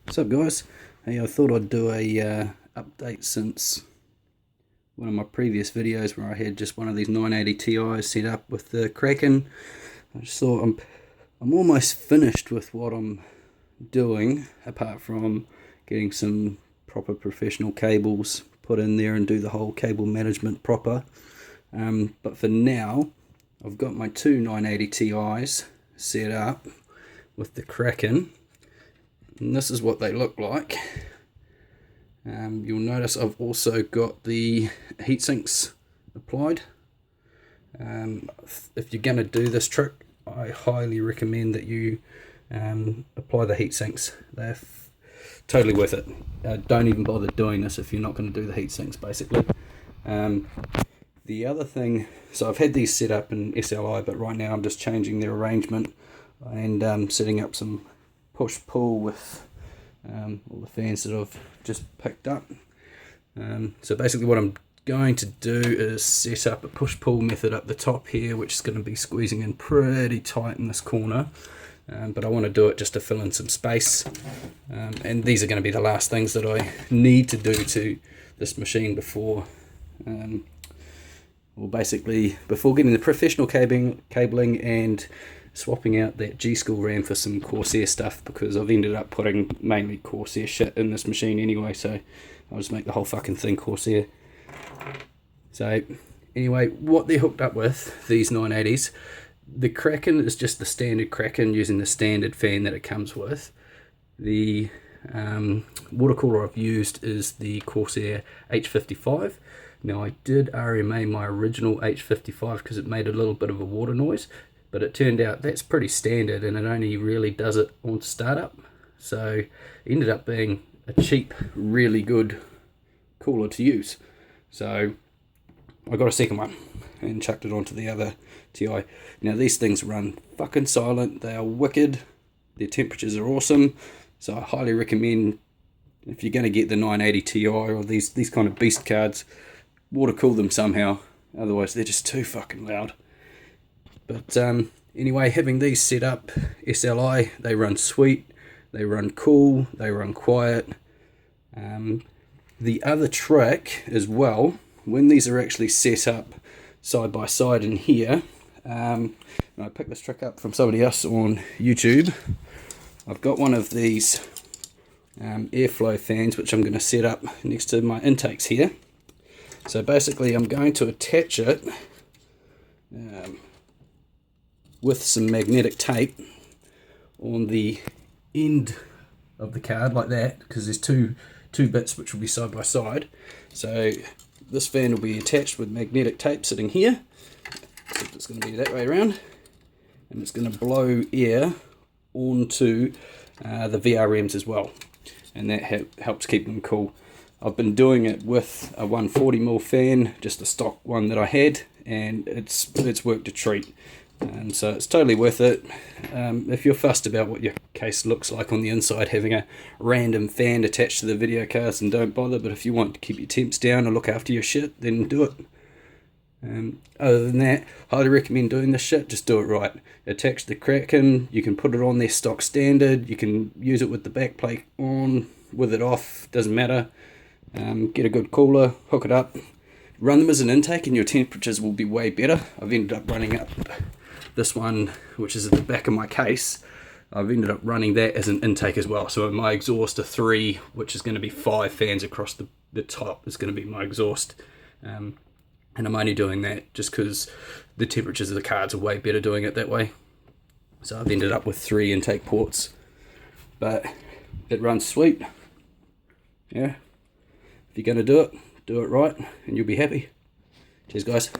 What's up, guys? Hey, I thought I'd do a update since one of my previous videos where I had just one of these 980 Ti's set up with the Kraken. I just thought I'm almost finished with what I'm doing, apart from getting some proper professional cables put in there and do the whole cable management proper. But for now, I've got my two 980 Ti's set up with the Kraken. And this is what they look like. You'll notice I've also got the heat sinks applied. If you're going to do this trick, I highly recommend that you apply the heat sinks. They're totally worth it. Don't even bother doing this if you're not going to do the heat sinks, basically. The other thing, so I've had these set up in SLI, but right now I'm just changing their arrangement and setting up some push-pull with all the fans that I've just picked up. So basically what I'm going to do is set up a push-pull method up the top here, which is going to be squeezing in pretty tight in this corner. But I want to do it just to fill in some space. And these are going to be the last things that I need to do to this machine before before getting the professional cabling and swapping out that G-School RAM for some Corsair stuff, because I've ended up putting mainly Corsair shit in this machine anyway, so I'll just make the whole fucking thing Corsair. So anyway, what they're hooked up with, these 980s, the Kraken is just the standard Kraken using the standard fan that it comes with. The water cooler I've used is the Corsair H55. Now I did RMA my original H55 because it made a little bit of a water noise, but it turned out that's pretty standard and it only really does it on startup. So it ended up being a cheap, really good cooler to use. So I got a second one and chucked it onto the other TI. Now these things run fucking silent, they are wicked, their temperatures are awesome, so I highly recommend, if you're going to get the 980 Ti or these kind of beast cards, water cool them somehow, otherwise they're just too fucking loud. But anyway, having these set up SLI, they run sweet, they run cool, they run quiet. The other trick as well, when these are actually set up side by side in here, and I picked this trick up from somebody else on YouTube. I've got one of these airflow fans which I'm going to set up next to my intakes here. So basically I'm going to attach it with some magnetic tape on the end of the card like that, because there's two bits which will be side by side. So this fan will be attached with magnetic tape sitting here. So it's going to be that way around, and it's going to blow air onto the VRMs as well, and that helps keep them cool. I've been doing it with a 140mm fan, just a stock one that I had, and it's worked a treat. So it's totally worth it. If you're fussed about what your case looks like on the inside, having a random fan attached to the video cards, and don't bother. But if you want to keep your temps down or look after your shit, then do it. Other than that, highly recommend doing this shit. Just do it right. Attach the Kraken. You can put it on there stock standard. You can use it with the back plate on, with it off, doesn't matter. Get a good cooler, hook it up, run them as an intake, and your temperatures will be way better. I've ended up running up this one, which is at the back of my case. I've ended up running that as an intake as well. So my exhaust are 3, which is going to be 5 fans across the top is going to be my exhaust. And I'm only doing that just because the temperatures of the cards are way better doing it that way. So I've ended up with 3 intake ports. But it runs sweet. Yeah. If you're going to do it right and you'll be happy. Cheers, guys.